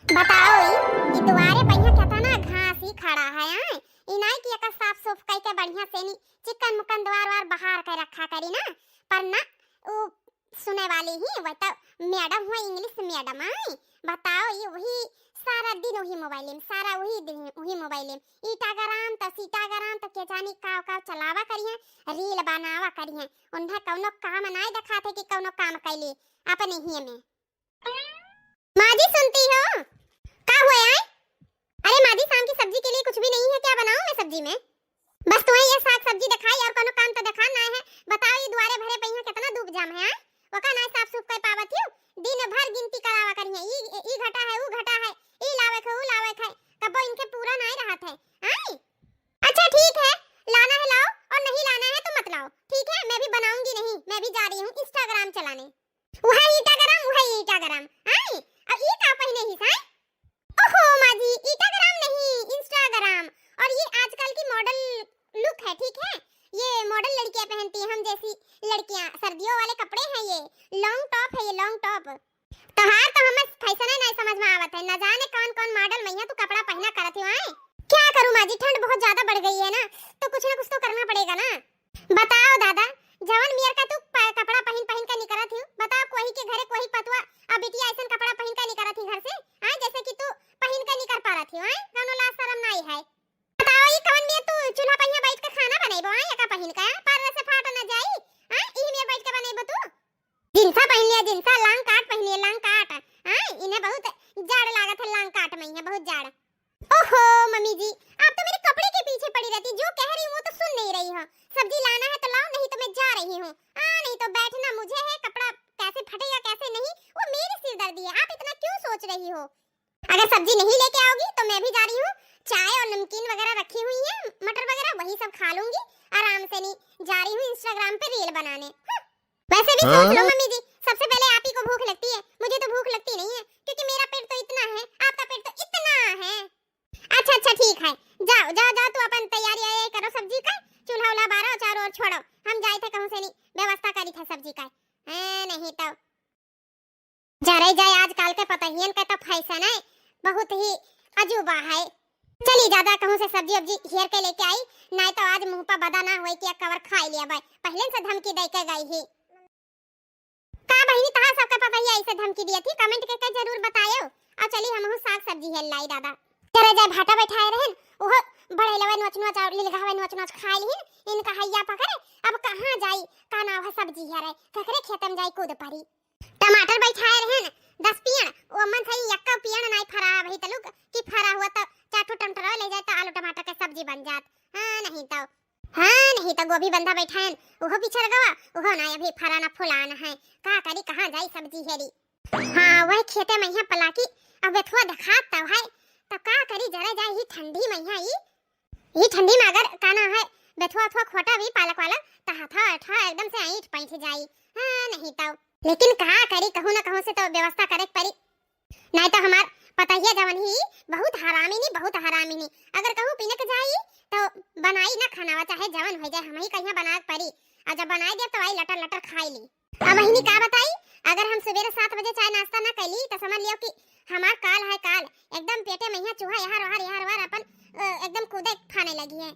बताओ ई दुआरे पहिया केतना घास ही खड़ा है आए इनाई की एक साफ सुफ कई के बढ़िया से नी चिकन मुकन द्वार वार बहार के रखा करी ना पर ना वो सुने वाली ही वो तो मैडम हुआ इंग्लिश मैडम आई बताओ ये वही सारा दिन वही मोबाइल में सारा वही दिन वही मोबाइल में ईटाग्राम तो सीटाग्राम तो के जानी काव काव चलावा करिए रील बनावा करिए उन्हें कौनो काम नहीं दिखाते कि कौनो काम कैली अपने ही में माँ जी सुनती हो क्या हुआ है? अरे माँ जी शाम की सब्जी के लिए कुछ भी नहीं है क्या बनाऊं मैं सब्जी में? बस तुम्हें ये साग सब्जी दिखाई और कोनो काम तो दिखाना है। बताओ ये द्वारे भरे पहिया कितना धूप जाम है वका ना साफ सुफ कर पावत हूं दिन भर गिनती करावा करिए ई घटा है वो घटा है ई लावे है वो लावे है तब इनके पूरा नहीं रहत है आई अच्छा ठीक है लाना है लाओ और नहीं लाना है तो मत लाओ ठीक है मैं भी बनाऊंगी नहीं मैं भी जा रही हूं इंस्टाग्राम चलाने वही इंस्टाग्राम आई अब ये क्या पहने ही साई ओहो माजी इंस्टाग्राम नहीं इंस्टाग्राम और ये आजकल की मॉडल लुक है ठीक है ये मॉडल लड़कियां पहनती हैं हम जैसी लड़कियां सर्दियों वाले कपड़े हैं ये लॉन्ग टॉप है ये लॉन्ग टॉप तो हार तो हमें फैशन है नहीं समझ में आवत है न जाने कौन कौन मॉडल मैया तू कपड़ा पहना करत हो आए क्या करूं माजी ठंड बहुत ज्यादा बढ़ गई है ना तो कुछ ना कुछ तो करना पड़ेगा ना बताओ दादा जवन मियर का तू कपड़ा पहन के निकलत हूं बताओ कोई के घरे कोई पतवा अब बिटिया ऐसा कपड़ा पहन के निकलत थी घर से हां जैसे कि तू पहन के निकल पा रही है कोनो लाज शर्म नहीं है बताओ ये कवन में तू चूल्हा पहिया बैठ के खाना बनेबो या का पहन के पर से फाट न जाई हां ई में बैठ के बनेबो तू जिनसा पहन लिया जिनसा लांग काट पहन लिया लांग काट हां इन्हें बहुत जाड़ लागत है लांग काट में है बहुत जाड़ ओहो मम्मी जी आप तो मेरे कपड़े के पीछे पड़ी रहती जो कह रही हूं वो तो सुन नहीं रही हो सब्जी लाना है तो लाओ नहीं तो मैं जा रही हूं नहीं तो बैठना मुझे है कपड़ा कैसे फटे या कैसे नहीं वो मेरी सिरदर्दी है आप इतना क्यों सोच रही हो अगर सब्जी नहीं लेके आओगी तो मैं भी जा रही हूं चाय और नमकीन वगैरह रखी हुई है मटर वगैरह वही सब खा लूंगी आराम से नहीं जा रही हूं इंस्टाग्राम पे रील बनाने वैसे भी सोच लो मम्मी जी सबसे पहले आप ही को भूख लगती है मुझे तो भूख लगती नहीं है क्योंकि मेरा पेट तो इतना है आपका पेट तो इतना है अच्छा ठीक है जाओ जाओ जाओ तू अपन तैयारी आए करो सब्जी का चूल्हा उला बारा और चारों ओर छोड़ो हम जाए थे कहूं से नहीं व्यवस्था करी था सब्जी का नहीं तो जरे जाए आजकल के पता ही इनका तो फैशन है बहुत ही अजूबा है चली ज्यादा कहूं से सब्जी अब्जी घेर के लेके आई नहीं तो आज मुंह पर बदा ना होई कि कवर खा लिया भाई पहले से धमकी दे के गई ही का बहनी तहां सबका पता ही ऐसे धमकी दी थी कमेंट करके जरूर बतायो और चली हम साग सब्जी है लाई दादा जरा जाए भाटा बैठाए रहन ओह बड़े लवे नोच और लिलगावे नोच खाए लिहिन इनका हैया पकड़े अब कहां जाई का नाव है सब्जी है रे ककरे खेत में जाई कूद पड़ी टमाटर बैठाए रहन 10 पियण ओ मन सही यक्का पियण नहीं फरा भई तलुक कि फरा हुआ तो चाटू टमाटर ले जाए तो आलू टमाटर का सब्जी बन जात नहीं तो गोभी बंधा बैठाएन ओहो पिछड़ गवा ओहो ना अभी फरा ना फुलान है का करी कहां जाई सब्जी हेरी हां वह खेते में यहां पलाकी अब थोड़ा दिखात तो है तो का करी जरा जाए ही ठंडी मैया ही ठंडी में अगर काना है बेथुआ थोड़ा खोटा भी पालक वाला तहा था एकदम से ईंट पैठ जाई नहीं तो लेकिन कहा करी कहूं ना कहूं से तो व्यवस्था करे पड़ी नहीं तो हमार पता ही जवन ही बहुत हरामी नहीं अगर कहूं पीने के जाई तो बनाई ना खाना चाहे जवन हो जाए हम ही कहीं बना पड़ी और जब बनाई दे तो आई लटर खाई ली अब वही का बताई अगर हम सवेरे 7 बजे चाय नाश्ता ना कैली तो समझ लियो कि हमार काल है काल एकदम पेटे में यहाँ चूहा यहाँ अपन एकदम कूदे खाने लगी है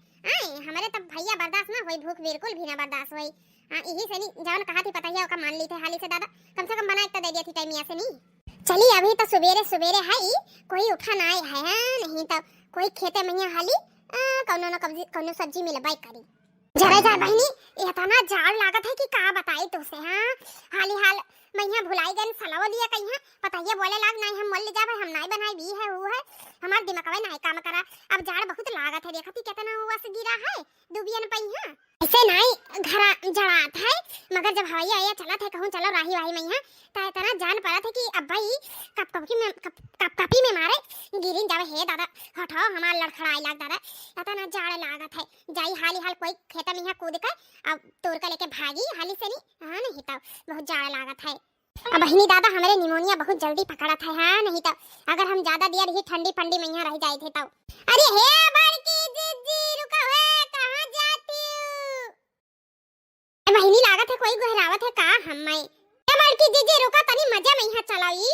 हमारे तब भैया बर्दाश्त ना होई भूख बिल्कुल भी ना बर्दाश्त होई यही से नहीं जवन कहा थी पता ही का मान ली थे हाली से दादा कम से कम बना तो दे दिया थी टाइमिया से नहीं चली अभी तो सवेरे है कोई उठा ना है नहीं तो कोई खेते में हाली कोनो सब्जी मिलबाई करी जरा जा बहनी इतना जाड़ लागत है कि का बताई तो से हाल मैया भुलाई गन सलाव लिया कहीं पता ये बोले लाग नहीं हम मोल ले जावे हम नहीं बनाई भी है वो है हमार दिमागवा नहीं काम करा अब जाड़ बहुत लागत है देखती कितना हुआ से गिरा है दुबियन पहिया ऐसे नहीं घरा जड़ात है मगर जब हवाई आया चला थे कहूं चलो राही वाही मैया ता इतना जान पड़ा थे कि अब भाई कपी में मारे गिरिन जावे हे दादा हटाओ हमार लड़खड़ाई लाग दादा इतना जाड़ लागत है जाई हाल कोई खेता में कूद कर अब तोड़ कर लेके भागी हाली से नहीं तो बहुत जाड़ लागत है अब बहनी दादा हमारे निमोनिया बहुत जल्दी पकड़ा था नहीं तो अगर हम ज्यादा देर ही ठंडी फंडी में यहाँ रह जाए थे तो अरे हे बड़की जीजी रुको है कहां जाती हो बहनी लागत है कोई गहरावत है का हम मैं ए बड़की जीजी रुको तनी मजा में यहाँ चलाई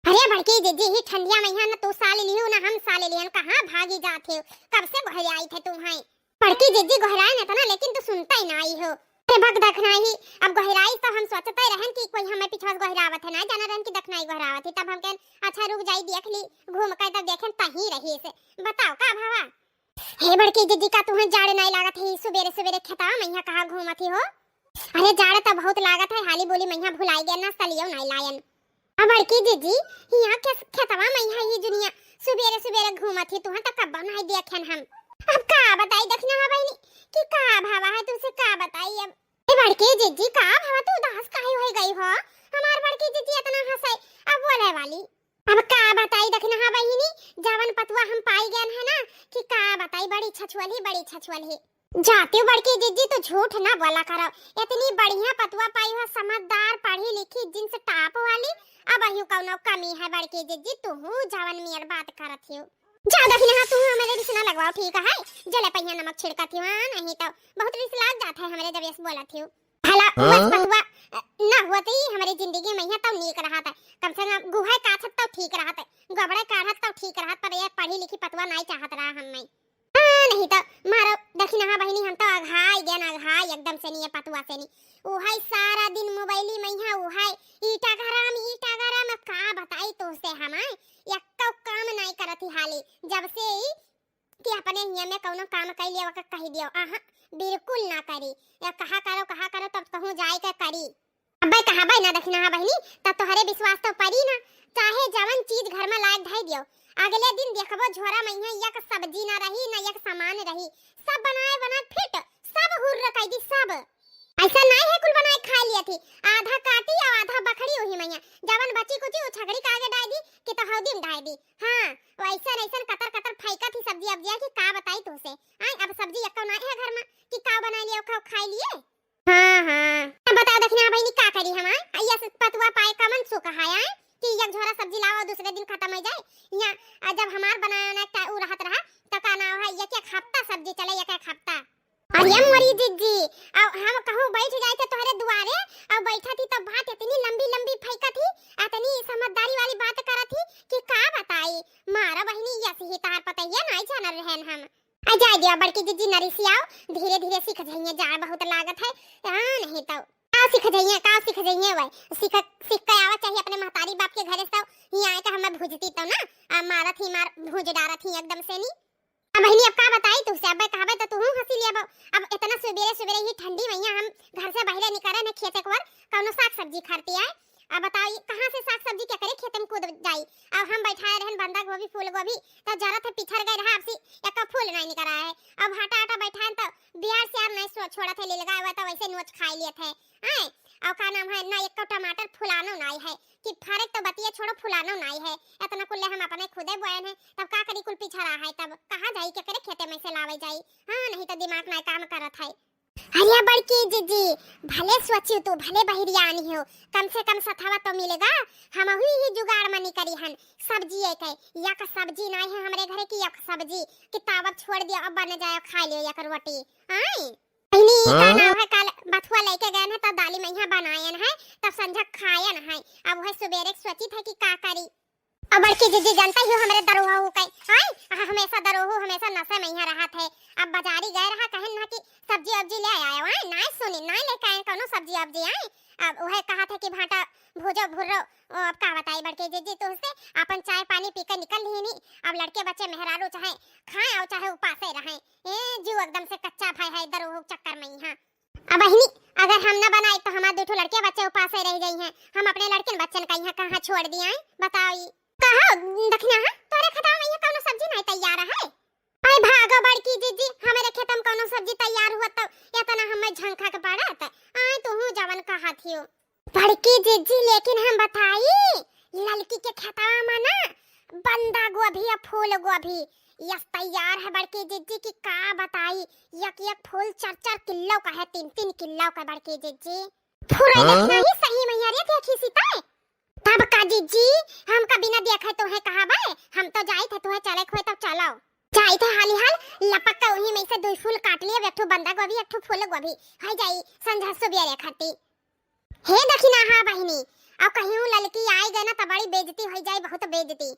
अरे बड़की जीजी ही ठंडिया में ना तू साले लियो ना हम साले लियन कहां भागी जाते हो कब से घरे आई थे तुम हैं बड़की जीजी घराए न तना लेकिन तू सुनता ही ना आई हो अरे भग दखना ही अब घराई तो हम सोचते रहन कि कोई हमें पीछे घरावत है ना जाना रहन कि दखनाई घरावत है तब हम कहन अच्छा रुक जाई देख ली घूम के तब देखें तही रही से बताओ का भावा हे बड़की जीजी का तुम्हें जाड़ नहीं लागत है सुबेरे सुबेरे खेता मैया कहां घूमती हो अरे जाड़ तो बहुत लागत है हाली बोली मैया भुलाई गया ना सलियो नहीं लायन अब बड़की जीजी यहाँ के खेतवा मैया ही दुनिया सुबेरे सुबेरे घूमती तुह तो कब नहीं देखन हम अब का बताई दखना है बहनी कि का भावा है तुमसे का बताई अब ए बड़की जीजी का भावा तू उदास काहे हो गई हो हमार बड़की जीजी इतना हंसे अब बोले वाली अब का बताई दखना है बहनी जवन पतवा हम पाई गए है ना कि का बताई बड़ी छछुअल ही जाते बड़की जीजी तो झूठ ना बोला करो इतनी बढ़िया पतवा पाई हो समझदार पढ़ी लिखी जिनसे टाप वाली अब अहियो कौनो कमी है बड़की जीजी तू जवन मियर बात करत हो ज्यादा भी ना तू हमारे रिस ना लगवाओ ठीक है जले पहिया नमक छिड़का थी नहीं तो बहुत रिस लाग जाता है हमारे जब ऐसे बोला थी भला बस पतवा ना हुआ तो हमारी जिंदगी में यहाँ तो नीक रहा था कम से कम गुहा काछत तो ठीक रहा था गबड़े काढ़त तो ठीक रहा पर ये पढ़ी लिखी पतवा नहीं चाहत रहा हम में नहीं तो मारो दखिना हा बहिनी हम तो अघाई गया ना अघाई एकदम से नहीं पतवा से नहीं उहाई सारा दिन मोबाइली में यहाँ उहाई ईटा गरम का बताई तो से हमाय यक्का काम नहीं करती हाली जब से कि अपने हिया में कोनो काम कर लिया वक कह दियो आहा बिल्कुल ना करी या कहा करो तब कहूं जाए के करी अबे कहा भाई ना दखिना हा बहिनी तब तोहरे विश्वास तो पड़ी ना चाहे जवन चीज घर में लायक धाई दियो अगले दिन देखबो झोरा में यहाँ एक सब्जी ना रही ना एक सामान रही सब बनाए फिट सब हुर्र कई दी सब ऐसा नहीं है कुल बनाए खा लिया थी आधा काटी और आधा बखड़ी वही मैया जवन बची कुची वो छगड़ी का आगे डाल दी कि तो हौदी में डाल दी हां वैसा कतर फेंका थी सब्जी अब की का बताई तो से आई अब सब्जी यक्का ना है घर में कि का बना लिया खा खा लिए हां अब बताओ दखना भाई का करी हम आया पतवा पाए का मन सो कहा है कि एक झोरा सब्जी लाओ दूसरे दिन खत्म हो जाए या जब हमार बनाना का उ रहत रहा तो का ना है एक हफ्ता सब्जी चले एक हफ्ता अरे मरी जीजी अब हम कहूं बैठ जाए थे तोहरे दुआरे और बैठा थी तब बात इतनी लंबी फेंका थी इतनी समझदारी वाली बात करा थी कि का बताई मारा बहनी ऐसी ही तार पता है नहीं जान रहन हम आ जाए दिया बड़की जीजी नरिसियाओ धीरे सीख जाइए जाड़ बहुत लागत है हां नहीं तो का सीख जाइए भाई सीख के आवा चाहिए अपने महतारी बाप के घरे से यहां आए के हमें भुजती तो ना मारा थी मार भुज डारा थी एकदम से नहीं अब बहनी अब का बताई तुझसे अब कहबे तो तू हंसी लिया अब इतना सुबेरे ही ठंडी मैया हम घर से बाहर निकले न खेत एक बार कौनो साग सब्जी खाती है अब बताओ कहां से साग सब्जी क्या करे खेत में कूद जाई अब हम बैठाए रहन बंधा गोभी फूल गोभी तो जरा थे पिछड़ गए रहा आपसी एक फूल नहीं निकल रहा है अब आटा बैठाए तो बिहार से यार नहीं छोड़ा थे ले लगाया हुआ था वैसे नोच खा लिए थे हैं और का नाम है ना एक टमाटर फुलानो नहीं है कि फरक तो बतिया छोड़ो फुलानो नहीं है इतना कुल हम अपने खुदे बोए हैं तब का करी कुल पीछा रहा है तब कहां जाई के करे खेते में से लावे जाई हां नहीं तो दिमाग में काम करत है अरे बड़की जीजी भले सोचियो तू भले बहिरिया आनी हो कम से कम सथावा तो मिलेगा हम ही जुगाड़ मनी करी हन सब्जी एक है या का सब्जी नहीं है हमरे घरे की एक सब्जी कि तावत छोड़ दिया अब बन जाए खा लियो या कर रोटी आई पहली का नाम है कल बथुआ लेके गए हैं तब दाली में यहाँ बनायन है तब संझा खायन है अब वह सुबेरे सोची था कि का करी अब बड़की जीजी जानता ही हो हमरे दरोहा हो कई हाय हमेशा दरोहो हमेशा नशे में यहाँ रहा थे अब बाजारी गए रहा कहन ना कि सब्जी अब्जी ले आया है नहीं सुनी नहीं लेके आए कोनो सब्जी अब्जी आए अब वह कहा था कि भाटा भुजो भुर्रो अब का बताई बड़की जीजी तो उससे अपन चाय पानी पी के निकल ही नहीं अब लड़के बच्चे मेहरारू चाहे खाए और चाहे उपासे रहे जीव एकदम से कच्चा भाई है दरोहो चक्कर में यहाँ अब बहनी अगर हम ना बनाए तो हमारे दो लड़के बच्चे उपासे रह गई हैं हम अपने लड़के बच्चन का यहाँ कहाँ छोड़ दिए बताओ कहा दखना है तोरे खता में यहाँ कोनो सब्जी नहीं तैयार है अरे भागो बड़की जीजी हमारे खेत में कोनो सब्जी तैयार हुआ तो इतना हमें झंखा के पड़ा था आए तू जवन कहा थियो बड़की जीजी लेकिन हम बताई लड़की के खेतवा में ना बंदा गोभी या फूल गोभी यस तैयार है बड़की जीजी की का बताई एक फूल 4-4 किलो का है 3-3 किलो का बड़की जीजी फूल देखना ही सही में यार देखी सीता तब का जीजी हम कभी ना देखा तो है कहा भाई हम तो जाए थे तो है चले खोए तब चलाओ जाए थे हाल लपक का उन्हीं में से 2 फूल काट लिए एक ठो बंदा गोभी एक ठो फूल गोभी है जाई संझा सुबेरे खाती हे दखिना हां बहिनी अब कहीं ललकी आई गए ना तो बड़ी बेइज्जती हो जाए, बहुत बेइज्जती।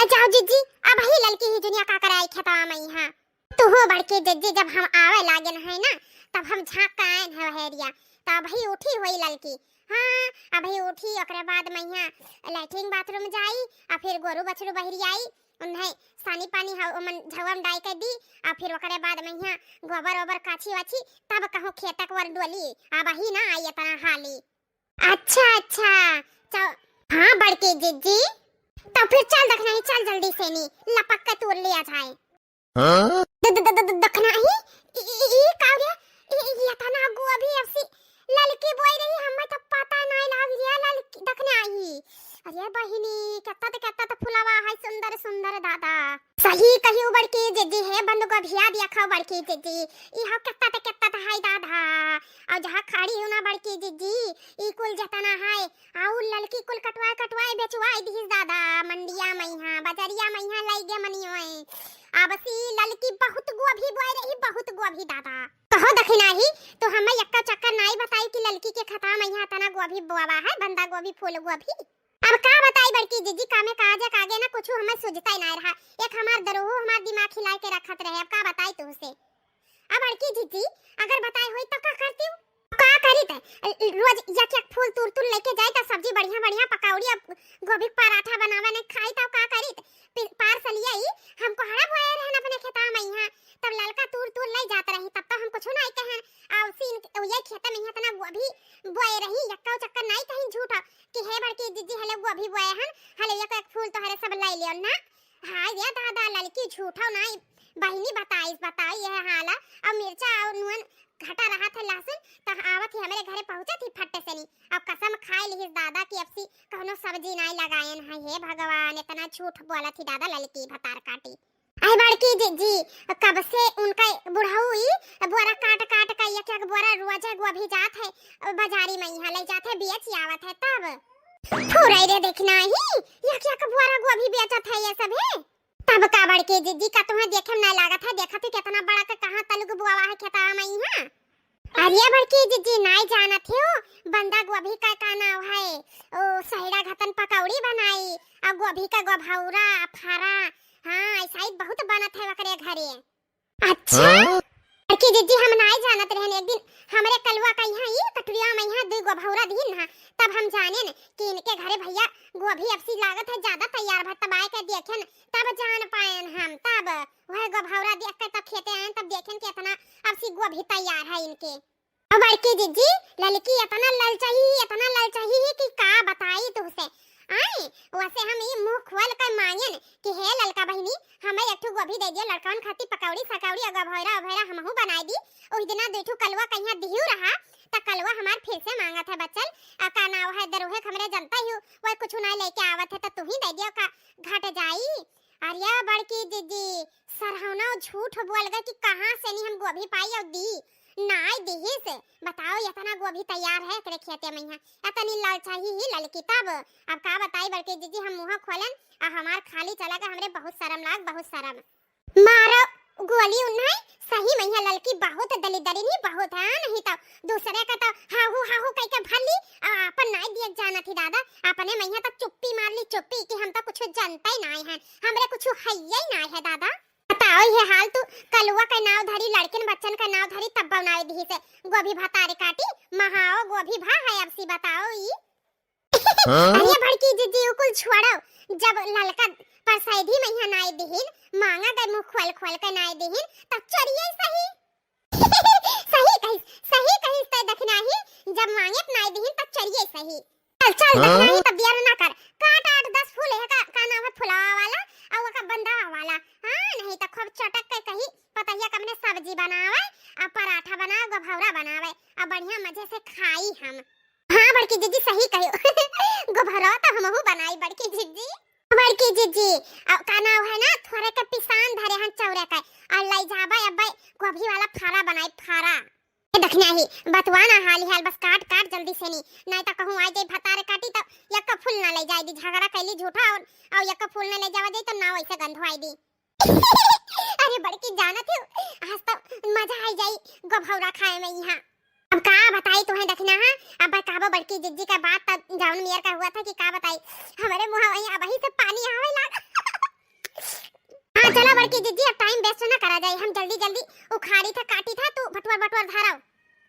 जाओ जीजी, अब ही ललकी ही दुनिया का कराई खेतवा में यहाँ। तू हो बड़की जीजी, जब हम आवे लागे है ना तब हम झाँक का आए है हेरिया, तब ही उठी हुई ललकी। हाँ अभी उठी, ओकरे बाद मैं यहाँ लैट्रिन बाथरूम जाई, और फिर गोरू बछरू बहरी आई, उन्हें सानी पानी झवम डाई के दी, और फिर ओकरे बाद मैं यहाँ गोबर ओबर काछी वाछी, तब कहूँ खेतक वर डोली, अब ही ना आई इतना हाली। अच्छा अच्छा चल, हाँ बड़की जीजी, तो फिर चल दखना ही, चल जल्दी से नी लपक के तोड़ लिया जाए। दखना ही ई काव्य ये था ना गो अभी ऐसी ललकी बोल रही, हमें तो पता नहीं लग गया ललकी दखना ही। अरे बहिनी कितना तो फुलावा है, सुंदर सुंदर दादा। सही कहियो बड़की जीजी है, बंद गोभिया देखो बड़की जीजी, इहा कितना तो है दादा। और जहां खड़ी हो ना बड़की जीजी, ई कुल जतना है आउ ललकी कुल कटवाए बेचवाए दिस दादा, मंडिया में यहां बाजारिया में यहां लाई गे मनियोए। अब सी ललकी बहुत गोभी बोए रही, बहुत गोभी दादा। कहो दखना ही तो हमें यक्का चक्कर नहीं बताई कि ललकी के खता में यहां तना गोभी बोवा है, बंदा गोभी फूल गोभी। अब का बताई बड़की जीजी, कामे काजे कागे ना कुछ हमें सुझता ही नहीं रहा, एक हमार दरोहो हमार दिमाग खिला के रखत रहे। अब का बताई तुमसे। अब बड़की जीजी अगर बताई होई तो का करती हूं, का करी त रोज एक एक फूल तुर लेके जाए तो सब्जी बढ़िया बढ़िया पकौड़ी गोभी पराठा बनावे ने खाई, तो का करी पार्सल आई हमको हड़ा बोए रहना अपने खेता में यहाँ, तब ललका तुर ले जात रही, तब तो हम कुछ नहीं कहे। और सीन ये खेत में यहाँ तना गोभी बोए रही, यक्का चक्कर नहीं कहीं झूठा कि हे बड़की जीजी हले गोभी बोए हन, हले एक एक फूल तो हरे सब ले लियो ना। हां ये दादा ललकी झूठा नहीं बहिनी बताई ये हाला। अब मिर्चा और नून घटा रहा था लहसुन, तब आवत ही हमारे घरे पहुंचा थी फट्टे से नहीं। अब कसम खाए ली दादा की अब सी कौनो सब्जी नहीं लगायन है, हे भगवान इतना झूठ बोला थी दादा ललकी भतार काटी। आई बड़की जीजी कब से उनका बुढ़ाऊ बोरा काट का एक बोरा रोज गोभी जात है बाजारी में, यहाँ ले जाते बेच आवत है, तब थोड़ा रे देखना ही एक बोरा गोभी बेचत है ये सब है। तब का बड़की जीजी का तुम्हें देखे ना लागत है, देखा तो कितना बड़ा का कहां तलुक बुआवा है खेता में यहाँ। अरे बड़की जीजी नहीं जाना थे बंदा गोभी का नाम है, ओ सहेड़ा घतन पकौड़ी बनाई, और गोभी का गोभौरा फारा, हाँ ऐसा ही बहुत बनत है वकरे घरे। अच्छा बड़की जीजी हम नहीं जानत रहने, एक दिन हमरे कलवा का यहाँ ये कटुरिया में यहाँ दो गोभौरा दिन ना, तब हम जाने न कि इनके घरे भैया गोभी अब सी लागत है ज्यादा तैयार भर, तब आए के देखे न तब जान पाएन हम, तब वह गोभौरा देख के तब खेते आए तब देखें कि इतना अब सी गोभी तैयार है इनके। अब बड़की जीजी ललकी इतना ललचाही कि का बताई तुझसे। आए वैसे हम ये मुंह खोल कर मांगन कि हे ललका बहिनी हमें एक ठो गोभी दे दियो, लड़कन खाती पकौड़ी सकौड़ी अगर भौरा हमहू बनाई दी। उस दिना दो ठो कलवा कहीं दियो रहा त कलवा हमार फिर से मांगत है बच्चल, का नाव है दरोहे हमरे जनता ही वो कुछ ना लेके आवत है, तो तू ही दे दियो का घट जाई। अरे बड़की जीजी सरहौना झूठ बोल गए कि कहां से नहीं हम गोभी पाई और दी नाई दिही से। बताओ इतना गोभी तैयार है तेरे खेते में यहाँ, इतनी ललचाही ही ललकी। तब अब का बताई बड़की जीजी हम मुंह खोलन और हमार खाली चला गया, हमरे बहुत शर्म मारो गोली उन्हें सही में ललकी बहुत दलिदरी नहीं बहुत है, नहीं तो दूसरे का तो हाहू कह के भली अपन नहीं दिए जाना थी दादा, अपने में तो चुप्पी मार ली चुप्पी कि हम तो कुछ जानता ही नहीं है, हमरे कुछ है ही नहीं है दादा। बताओ ये हाल तू कलुआ का नाव धरी लड़किन बच्चन का नाव धरी तब बनाए दी से गोभी भतारे काटी महाओ गोभी भा है। अब सी बताओ ई अरे बड़की जीजी कुल छोड़ो, जब ललका परसैदी में यहाँ नाई दिहिन मांगा गए मुंह खोल के नाई दिहिन तब चरिए सही कही ते देखना ही, जब मांगे नाई दिहिन तब चरिए सही। चल देखना ही तब देर ना कर, काट 8-10 फूल है का नाम है फुलावा वाला और का बंदा वाला। हां नहीं तो खूब चटक के कही पतैया कमने सब्जी बनावे और पराठा बनावे गोभौरा बनावे और बढ़िया मजे से खाई हम। हां बड़की जीजी सही कहियो गोभौरा तो हमहू बनाई बड़की जीजी का नाम है ना थोड़े के पिसान धरे हन चौरे का और ले जाबे अबे गोभी वाला फारा बनाई फारा। देखना ही बतवाना हाल बस काट जल्दी से नहीं तो कहूं आ जाए भतारे काटी तो एक फूल ना ले जाए दी, झगड़ा कैली झूठा और एक फूल ना ले जावा दे तो ना वैसे गंध आई दी। अरे बड़की जानत हो आज तो मजा आ जाई गोभौरा खाए में यहाँ। अब का बताई तुम्हें देखना है। अब बताबो बड़की जिज्जी का बात तब जाउन मियर का हुआ था कि का बताई हमारे मुंह वहीं अब ही से पानी आवे लगा। हां चलो बड़की जिज्जी अब टाइम वेस्ट ना करा जाए, हम जल्दी जल्दी उखाड़ी था काटी था तू बटवर बटवर धाराओ।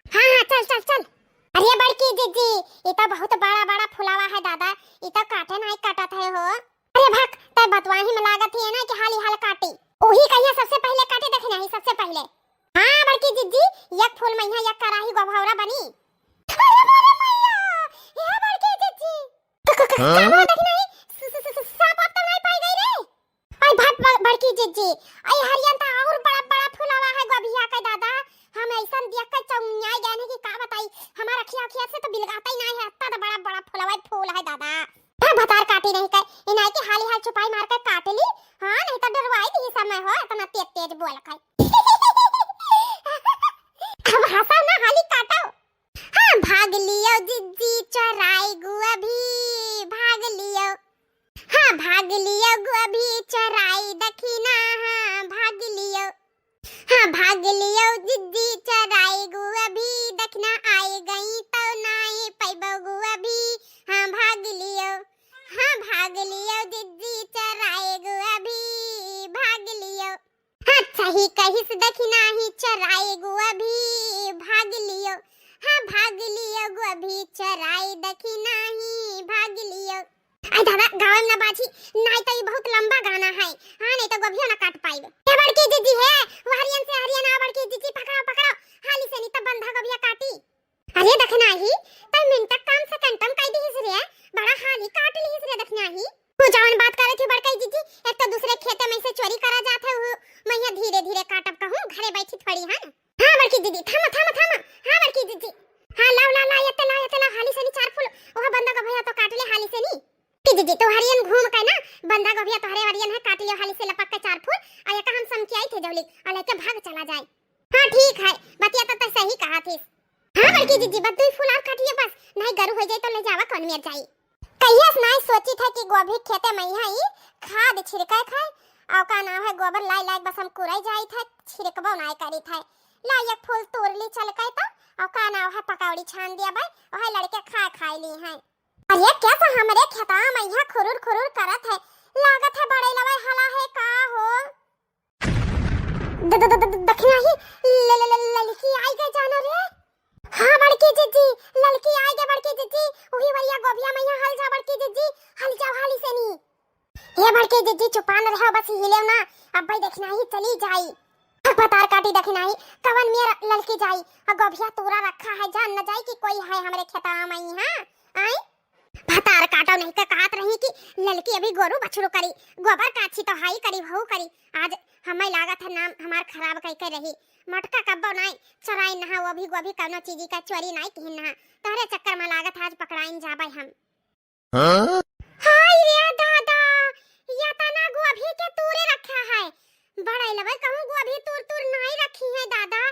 हां हां चल चल चल। अरे बड़की जिज्जी ये तो बहुत बड़ा बड़ा फुलावा है दादा, ये तो काटे नहीं काटा था हो। अरे भाग तय बतवाही में लागत है ना कि हाली हाल काटी ओही कहिया सबसे पहले काटे देखना ही सबसे पहले। हां बड़की जिज्जी एक फूल मैया एक कराही गोभौरा बनी। अरे मोरे मैया ये बड़की जिज्जी का देखना ही सांप अब तो नहीं पाई गई रे। आई भाग बड़की जिज्जी आई हरियन ता और बड़ा बड़ा फुलावा है गोभिया का दादा, हम ऐसन देख के चौंन्याई गए ने कि का बताई हमारा अखिया से तो बिलगाता ही नहीं है, इतना बड़ा बड़ा फुलावा फूल है दादा। हां भतार काटी नहीं के इनाई के हाली हाल छुपाई मार के काट ली। हां नहीं तो डरवाई थी समय हो इतना तेज तेज बोल के। अब हंसा ना हाली काटो। हां भाग लियो जिज्जी चराई गुआ भी भाग लियो। हां भाग लियो गुआ भी चराई दखिना हां भाग लियो। हां भाग लियो जिज्जी चराई गुआ भी दखना आई गई तो नाई पैबो गुआ भी। हां भाग लियो। हां भाग लियो जिज्जी चराई गुआ भी भाग लियो। हां सही कहिस दखना ही चराई गुआ भी भाग लियो। हां भाग लियो गुआ भी चराई दखना ही भाग लियो। आई दादा गाँव में ना बाजी नहीं तो ये बहुत लंबा गाना है। हां नहीं तो गोभिया ना काट पाएबे। ये बड़की जिज्जी है हरियन से हरियन आ बड़की जिज्जी पकड़ो पकड़ो हाली से नहीं तो बंधा गोभिया काटी। अरे देखना ही तो मिनट काम से कंटम काई दिस रे बड़ा हाली काट ली रे देखना ही। तू जान बात करे थी बड़की जिज्जी एक तो दूसरे खेते में से चोरी करा जाते हो मैं धीरे धीरे काटब कहूं घरे बैठी थोड़ी है। हां बड़की जिज्जी थामा थामा थामा। हां बड़की जिज्जी हां लाव ला ला ये ला हाली से नहीं चार फूल ओह बंधा गोभिया तो काट ले हाली से नहीं। जी तो हरियन घूम के ना बंधा गोभिया तो हरे हरियन है काट लियो हाली से लपक के चार फूल आया का हम समझ आई थे जौली और लेके भाग चला जाए। हां ठीक है बतिया तो सही कहा थी। हां बड़की जिज्जी बस दो फूल और काटिए बस नहीं गरु हो जाए तो ले जावा कौन मेर जाई। कहियास नहीं सोची था कि गोभी खेते में ही खाद छिड़काए खाए और का नाम है गोबर लाई लाई बस हम कुराई जाई था छिड़कबो नहीं करी था ला एक फूल तोड़ ली चल के तो और का नाम है पकौड़ी छान दिया भाई और लड़के खाई ली हैं। अरे कैसा हमरे खेता में यहाँ खुरुर खुरुर करत है लागत है बड़े लवाई हला है का हो। दखना ही ललकी आई गए जानो रे। हां बड़की जिज्जी ललकी आई गए बड़की जिज्जी वही भैया गोभिया में यहाँ हल जा बड़की जिज्जी हल जाओ हाली से नहीं। ये बड़की जिज्जी चुपान रहो बस हिले ना अब भाई देखना ही चली जाई पतार काटी देखना ही कवन मेरा ललकी जाई और गोभिया तोरा रखा है जान न जाई कि कोई है हमरे खेता में हां आई भतार काटो नहीं का कहत रही कि ललकी अभी गोरू बछड़ू करी गोबर काछी तो हाई करी भऊ करी आज हमें लागत है नाम हमार खराब कई के रही मटका कब्बो नहीं चराई नहा वो भी गोभी कनो चीज का चोरी नहीं किन नहा तोहरे चक्कर में लागत आज पकड़ाइन जाबे हम। हाय रे दादा या तना गोभी के तूरे रखा है बड़ा लवे कहूं गोभी तूर नहीं रखी है दादा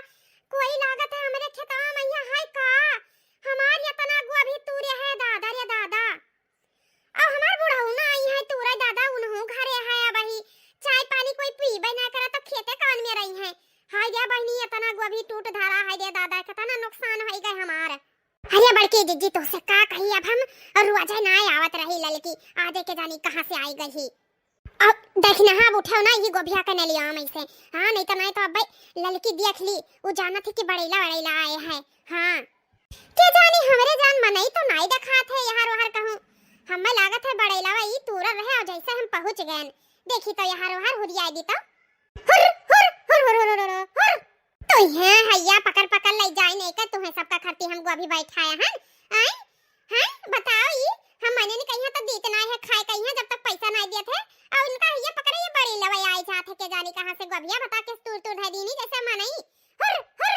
कोई लागत है हमरे खेतवा में यहाँ है का हमार या तना गोभी तूरे है दादा रे दादा अब हमार बुढ़ऊ ना आई है तूरे दादा उन्हों घरे है अब ही चाय पानी कोई पीबे ना करे तो खेते कौन में रही है। हाय रे बहनी या तना गोभी टूट धारा है रे दादा कितना नुकसान हो गए हमार। अरे बड़की जिज्जी तो से का कही अब हम रोजे ना आवत रही ललकी आधे के जानी कहां से आई गई। अब देखना हां उठाओ ना ये गोभिया के न लिया मैं से। हां नहीं तो अब ललकी देख ली वो जाना थी कि बड़ैला आए है। हां के जानी हमरे जान मनई तो नहीं देखा थे यहाँ रोहर कहूं हमें लागत है बड़ैला ई तूरा रहे और जैसे हम पहुंच गए देखी तो यहाँ रोहर हुरिया दी तो हुर हुर हुर हुर हुर हुर हुर तो है हैया पकड़ ले जाए नहीं का तुम्हें सबका खर्ची हम गोभी बैठाया हैं आई हैं बताओ ये हम मैंने नहीं कहिया तो देतना है खाए कहिया जब तक पैसा नहीं दिए थे और उनका हैया पकड़े ये बड़ी लवई आई जाते के जानी कहां से गोभिया बता के तूर है दीनी जैसे मनई हुर हुर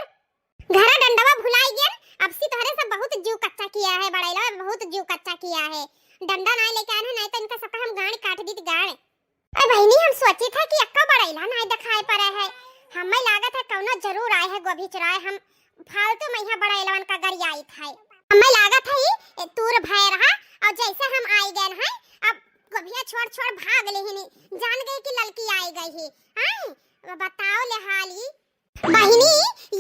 घरा डंडवा भुलाई गया अब सी तोहरे से बहुत जीव कच्चा किया है बड़ैला बहुत जीव कच्चा किया है डंडा नहीं लेके आना नहीं तो इनका सबका हम गाड़ काट दी गाड़। अरे बहनी हम सोची था कि अक्का बड़ैला नहीं दिखाई पड़े है हमें लागत है कौनो जरूर आए है गोभी चुराए हम फालतू में यहाँ बड़ैलवन का गरी आई था हमें लागत है ये तूर भय रहा और जैसे हम आई गए हैं अब गोभिया छोड़ भाग ले ही नहीं जान गए कि ललकी आई गई है। आई बताओ ले हाली बहिनी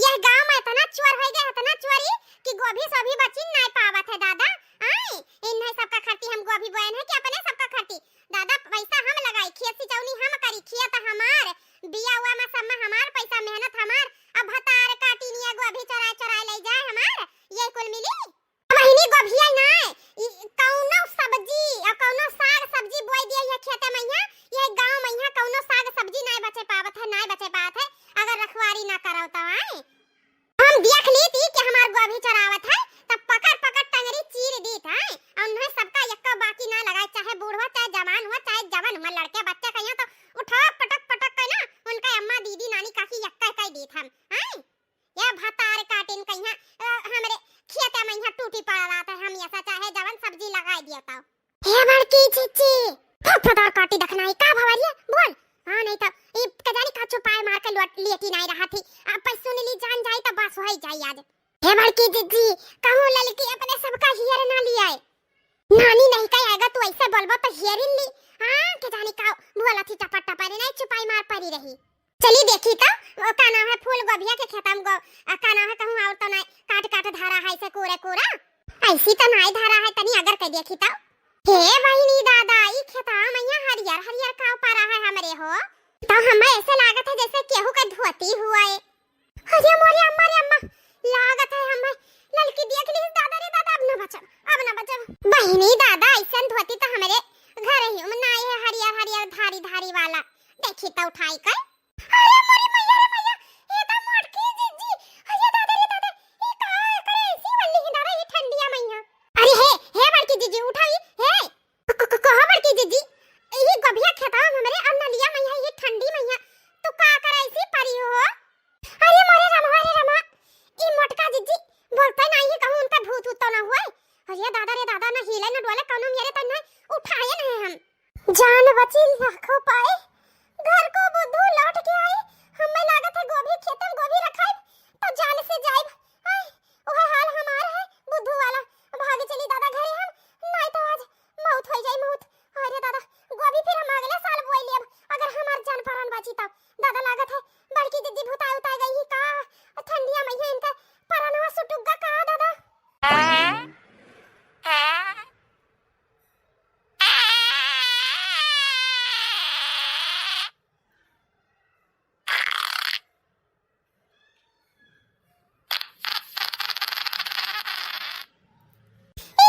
यह गांव में इतना चोर हो गया, इतना चोरी कि गोभी सभी बची नहीं पावत है दादा। आई इन्हें सबका खर्ची हम गोभी बोए हैं कि अपने सबका खर्ची दादा पैसा हम लगाई, खेत सिंचाई हम करी, खेत हमार बिया हुआ में सब में हमार पैसा मेहनत हमार, अब भतार काटी निया गोभी चोरा चोरा ले जाए हमार, ये कुल मिली बहिनी गोभिया नहीं कौनो सब्जी और कौनो साग सब्जी बोई दिया ये खेत में ये गांव में यहाँ कौनो साग सब्जी नहीं बचे पावत है, नहीं बचे पावत है अगर रखवारी ना कराओ तो। आए हम देख ली थी कि हमार गोभी चरावत है तब पकड़ पकड़ टंगरी चीर दी था, और उन्हें सबका यक्का बाकी ना लगाए, चाहे बूढ़ हो चाहे जवान हो चाहे जवान हो, लड़के बच्चे कहियो तो उठा पटक पटक के ना उनका अम्मा दीदी नानी काकी यक्का कह दी हम। आए या भतार काटिन कहिया हमरे खेत में यहाँ टूटी पड़ रहा था, हम ऐसा चाहे जवान सब्जी लगाई दिया था। हे बड़की चीची भतार काटी दखना है का भवरिया बोल। हां नहीं तो ये कजानी का छुपाए मार के लौट लेटी नहीं रहा थी, अब पर सुन ली जान जाए तो बस हो ही जाए आज। हे बड़की जीजी कहूं ललकी अपने सबका हियर ना लिया है, नानी नहीं कहेगा तू ऐसे बोलबो तो हियर ली। हां कजानी का बोला थी टपट टपरे नहीं छुपाई मार पड़ी रही। चली देखी तो का नाम है फूल गोभिया के खेतम गो का नाम है कहूं और तो नहीं काट काट धारा है से कोरे कोरा ऐसी तो नहीं धारा है तनी अगर के देखी तो। हे बहिनी दादा ई खेता मैया हरियर हरियर का पारा है हमरे हो, तो हमें ऐसे लागत है जैसे केहू का धोती हुआ है। अरे मोरे अम्मा लागत है हमें ललकी देख ली दादा रे दादा अब ना बचब बहिनी दादा ऐसा धोती तो हमरे घर ही में ना है हरियर हरियर धारी धारी वाला देखी तो उठाई कर। अरे मोरी मैया रे मैया ये तो मोटकी जीजी अरे दादा रे दादा ये का करे ऐसी वल्ली हिंदारा ये ठंडिया मैया। अरे हे बड़की जीजी उठाई हे कहां बड़की जीजी ये गभिया खेता हमरे अन्ना लिया मैया ये ठंडी मैया तू का करे ऐसी परी हो। अरे मोरे रमा ये मोटका जीजी बोलता नहीं है कहूं उनका भूत तो ना हुआ। अरे दादा रे दादा ना हिले न डोले कौनो मेरे तो ना उठाए नहीं हम जान बची लाखों पाए घर को बुद्धू लौट के आए, हमें लागत है गोभी खेतम गोभी रखाई तो जान से जाए ओहे हाल हमार है बुद्धू वाला भाग चली दादा घरे हम नहीं तो आज मौत हो जाए मौत। अरे दादा गोभी फिर हम अगले साल बोई लेब अगर हमार जान प्राण बची तब। दादा लागत है बड़की दीदी भूता उता गई ही का ठंडिया मैया इनका प्राणवा सुटुगा का दादा।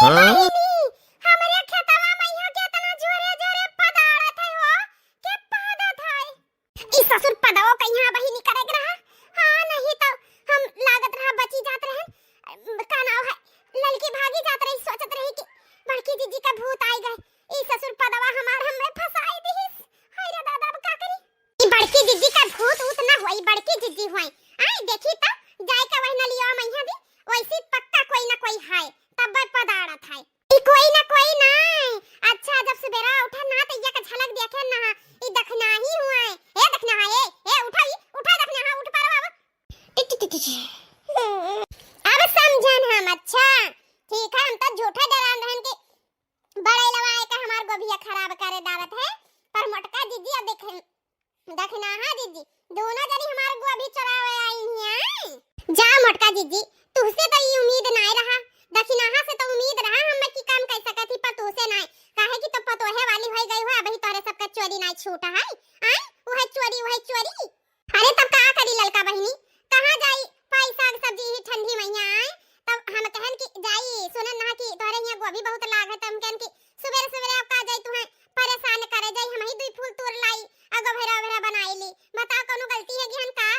हमरे खेतवा मैया केतना जोरे जोरे पदाड़त है हो के पादत है ई ससुर पदाओ कहिया बहिनी करेग रहा। हां नहीं तो हम लागत रहा बची जात रहे का नाम है ललकी भागी जात रही सोचत रही कि बड़की दीदी का भूत आई गए ई ससुर पदावा हमार हमें फसाई दी। हाय रे दादा अब का करी ई बड़की दीदी का भूत उतना होई बड़की दीदी होई। आई देखी तो जाय का वहना लिया मैया दी वैसी पक्का कोई ना कोई है तब पदाड़त है कोई ना नहीं। अच्छा जब सवेरा उठा ना तो ये का झलक देखे ना ये दखना ही हुआ है ए दखना है ए उठा दखना है उठ पारो अब समझन हम। अच्छा ठीक है हम तो झूठा डरान रहन के बड़े लवाए का हमार गोभिया खराब करे दावत है पर मोटका दीदी अब दखना है दीदी दोनों जनी हमार गोभी चरावे आई हैं। जा मोटका दीदी तुझसे तो ये उम्मीद नहीं रहा दखिनाहा से तो उम्मीद रहा हम की काम कर सकती पर तुसे नहीं काहे कि तो पतोहे वाली होई गई हो अभी तोरे सबका चोरी नहीं छूटा है। आई वह चोरी अरे तब का करी ललका बहिनी कहां जाई पाई साग सब्जी ही ठंडी मैया आए तब हम कहन कि जाई सुनन ना कि तोरे यहां गोभी बहुत लागत हम कहन कि सवेरे सवेरे आप का जाई तुम्हें परेशान करे जाई हम ही दुई फूल तोड़ लाई अगो भेरा बनाई ली बताओ कोनो गलती है ज्ञान का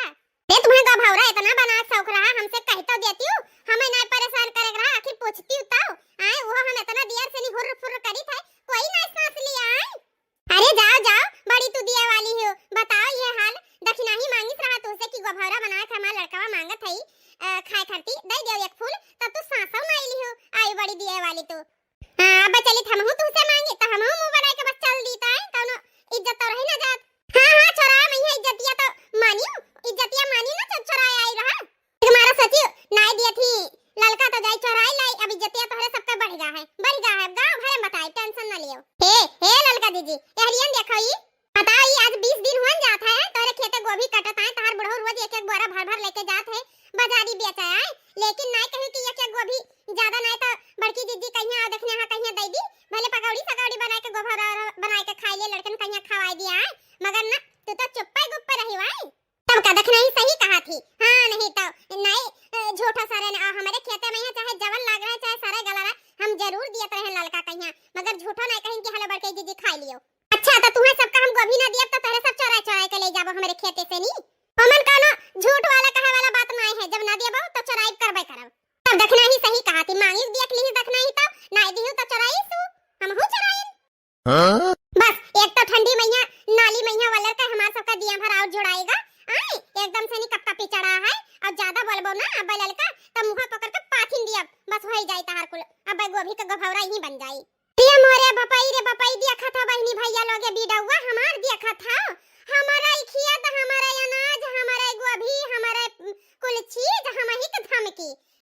ए तुम्हें का भौरा इतना बना शौक रहा हमसे कह तो देती हूं हमें नहीं परेशान करे रहा आखिर पूछती हूं तो आए वो हम इतना देर से नहीं हुर फुर करी था कोई ना सांस लिया आए। अरे जाओ बड़ी तू दिया वाली हो बताओ ये हाल दखिना ही मांगिस रहा तुझसे कि गोभौरा बना के हमारा लड़कावा मांगत है खाए खरती दे देव एक फूल तब तू सांसौ ना आईली हो आई बड़ी दिया वाली तू। हां अब चली थमहु तुझसे मांगी तो हम मुंह बना के बस चल दी ता कौनो इज्जत तो रही ना जात। हां छोरा मैं इज्जत दिया तो मानियो गोभी कटत आए तार बुढ़ऊ रोज एक एक बोरा भर भर लेके जात है बाजारी बेचा आए, लेकिन नहीं कहे कि एक एक गोभी ज्यादा नहीं तो बड़की दीदी कहिया देखने हां कहिया दे दी, भले पकौड़ी सकौड़ी बना के गोभरा बना के खाई ले लड़कन कहिया खवाई दिया है, मगर ना तू तो चुप्पा गुप्पा रही वाई। तब का देखना ही सही कहा थी। हां नहीं तो नहीं झूठा सारे ने हमारे खेते में चाहे जवन लाग रहा है चाहे सारे गला रहा हम जरूर दियत रहे लड़का कहिया, मगर झूठा नहीं कहीं कि हले बड़के दीदी खाई लियो। अच्छा तो तुम्हें सबका हम गोभी ना दिया तो तेरे सब चोरा चोरा के ले जाबो हमारे खेते से नी, हमन कानो झूठ वाला कहे वाला बात नहीं है, जब ना दियबो तो चोराई करबे करब। तब देखना ही सही कहा थी, मांगी देख ली देखना ही तो नहीं दियो तो चोराई सु हम हो चोराई। हां बस एक तो ठंडी मैया नाली मैया वाला का हमार सबका दिया भर और जुड़ाएगा आई एकदम से नी कपका पिचड़ा है, और ज्यादा बोलबो ना अब ललका तो मुंह पकड़ के पाथिन दिया बस हो जाई तार कुल, अब गोभी का गभौरा ही बन जाई। दिया मोरे बपाई दिया खाता बहनी भैया लोगे बीडौआ हमार दिया खाता, हमारा खेत हमारा अनाज हमारा गोभी हमारा कुल चीज हम ही के धमकी